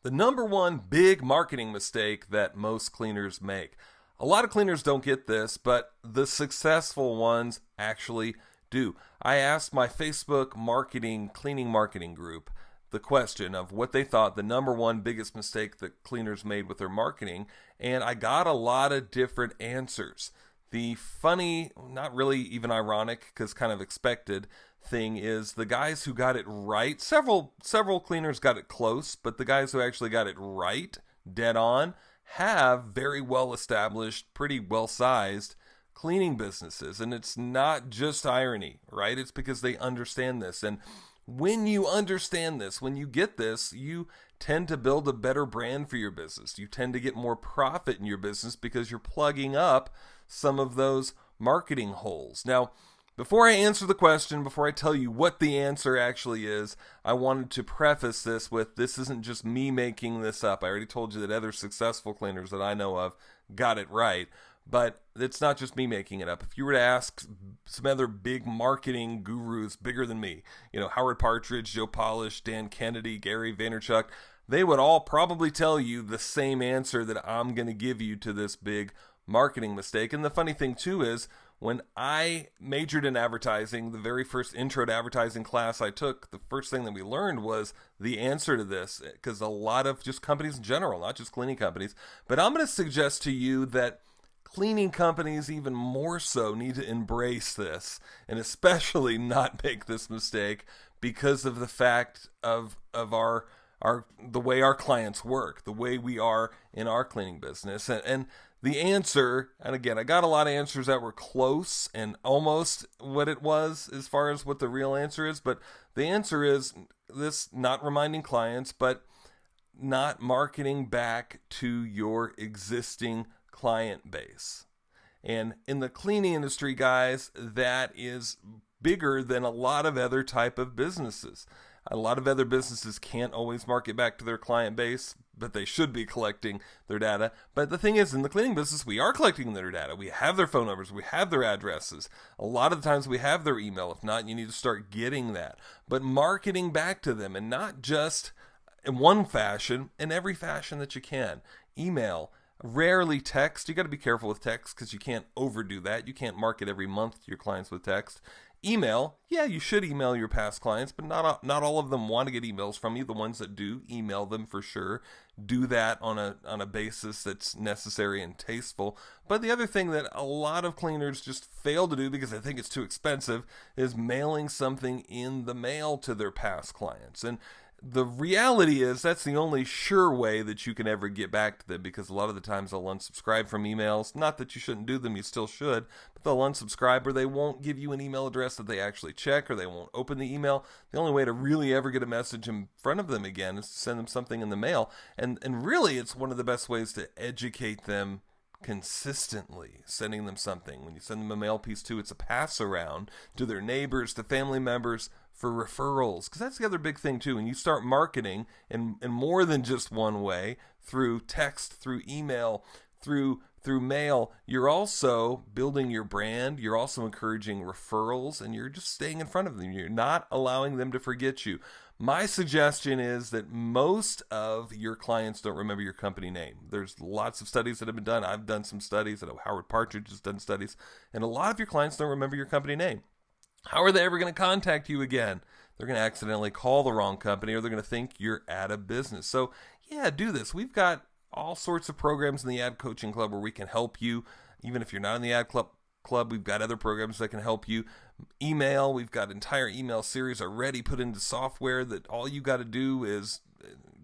The number one big marketing mistake that most cleaners make. A lot of cleaners don't get this, but the successful ones actually do. I asked my Facebook cleaning marketing group the question of what they thought the number one biggest mistake that cleaners made with their marketing, and I got a lot of different answers. The funny, not really even ironic, because kind of expected thing is the guys who got it right, several cleaners got it close, but the guys who actually got it right, dead on, have very well established, pretty well sized cleaning businesses. And it's not just irony, right? It's because they understand this. And when you understand this, when you get this, you tend to build a better brand for your business. You tend to get more profit in your business because you're plugging up some of those marketing holes. Now, before I answer the question, before I tell you what the answer actually is, I wanted to preface this with this isn't just me making this up. I already told you that other successful cleaners that I know of got it right. But it's not just me making it up. If you were to ask some other big marketing gurus bigger than me, Howard Partridge, Joe Polish, Dan Kennedy, Gary Vaynerchuk, they would all probably tell you the same answer that I'm going to give you to this big marketing mistake. And the funny thing too is when I majored in advertising, the very first intro to advertising class I took, the first thing that we learned was the answer to this, because a lot of just companies in general, not just cleaning companies, but I'm going to suggest to you that cleaning companies even more so need to embrace this and especially not make this mistake because of the fact of our the way our clients work, the way we are in our cleaning business. And the answer, and again, I got a lot of answers that were close and almost what it was as far as what the real answer is, but the answer is this: not reminding clients, but not marketing back to your existing client base. And in the cleaning industry, guys, that is bigger than a lot of other type of businesses. A lot of other businesses can't always market back to their client base, but they should be collecting their data. But the thing is, in the cleaning business, we are collecting their data. We have their phone numbers. We have their addresses. A lot of the times we have their email. If not, you need to start getting that. But marketing back to them, and not just in one fashion, in every fashion that you can. Email, rarely text. You got to be careful with text because you can't overdo that. You can't market every month to your clients with text. Email, yeah, you should email your past clients, but not all of them want to get emails from you. The ones that do, email them for sure. Do that on a basis that's necessary and tasteful. But the other thing that a lot of cleaners just fail to do because they think it's too expensive is mailing something in the mail to their past clients. And the reality is that's the only sure way that you can ever get back to them, because a lot of the times they'll unsubscribe from emails. Not that you shouldn't do them, you still should, but they'll unsubscribe, or they won't give you an email address that they actually check, or they won't open the email. The only way to really ever get a message in front of them again is to send them something in the mail. And really, it's one of the best ways to educate them consistently, sending them something. When you send them a mail piece too, it's a pass around to their neighbors, to family members, for referrals, because that's the other big thing too. When you start marketing in more than just one way, through text, through email, through mail, you're also building your brand, you're also encouraging referrals, and you're just staying in front of them. You're not allowing them to forget you. My suggestion is that most of your clients don't remember your company name. There's lots of studies that have been done. I've done some studies. I know Howard Partridge has done studies, and a lot of your clients don't remember your company name. How are they ever going to contact you again? They're going to accidentally call the wrong company, or they're going to think you're out of business. So yeah, do this. We've got all sorts of programs in the Ad Coaching Club where we can help you. Even if you're not in the Ad Club, we've got other programs that can help you. Email, we've got entire email series already put into software that all you got to do is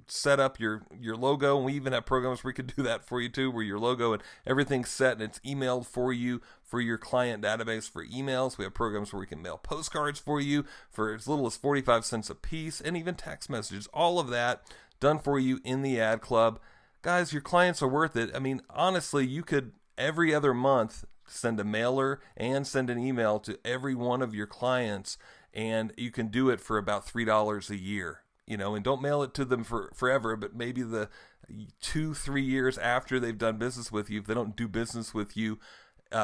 set up your logo, and we even have programs where we could do that for you too, where your logo and everything's set and it's emailed for you for your client database for emails. We have programs where we can mail postcards for you for as little as 45 cents a piece, and even text messages. All of that done for you in the Ad Club. Guys, your clients are worth it. I mean, honestly, you could every other month send a mailer and send an email to every one of your clients, and you can do it for about $3 a year. And don't mail it to them for forever, but maybe the 2-3 years after they've done business with you, if they don't do business with you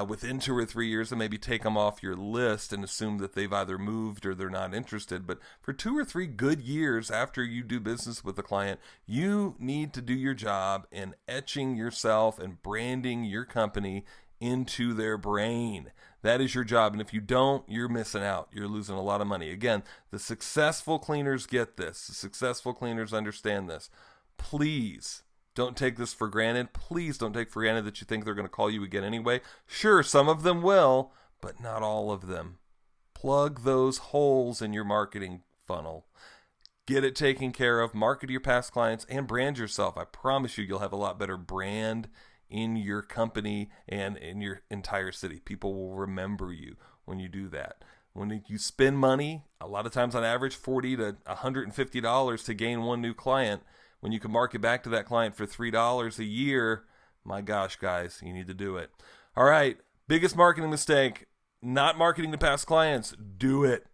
within 2 or 3 years and maybe take them off your list and assume that they've either moved or they're not interested. But for 2 or 3 good years after you do business with the client, you need to do your job in etching yourself and branding your company into their brain. That is your job. And if you don't, you're missing out. You're losing a lot of money. Again, the successful cleaners get this. The successful cleaners understand this. Please don't take this for granted. Please don't take for granted that you think they're going to call you again anyway. Sure, some of them will, but not all of them. Plug those holes in your marketing funnel. Get it taken care of. Market to your past clients and brand yourself. I promise you'll have a lot better brand in your company and in your entire city. People will remember you when you do that. When you spend money, a lot of times on average $40 to $150 to gain one new client, when you can market back to that client for $3 a year, my gosh, guys, you need to do it. All right, biggest marketing mistake, not marketing to past clients. Do it.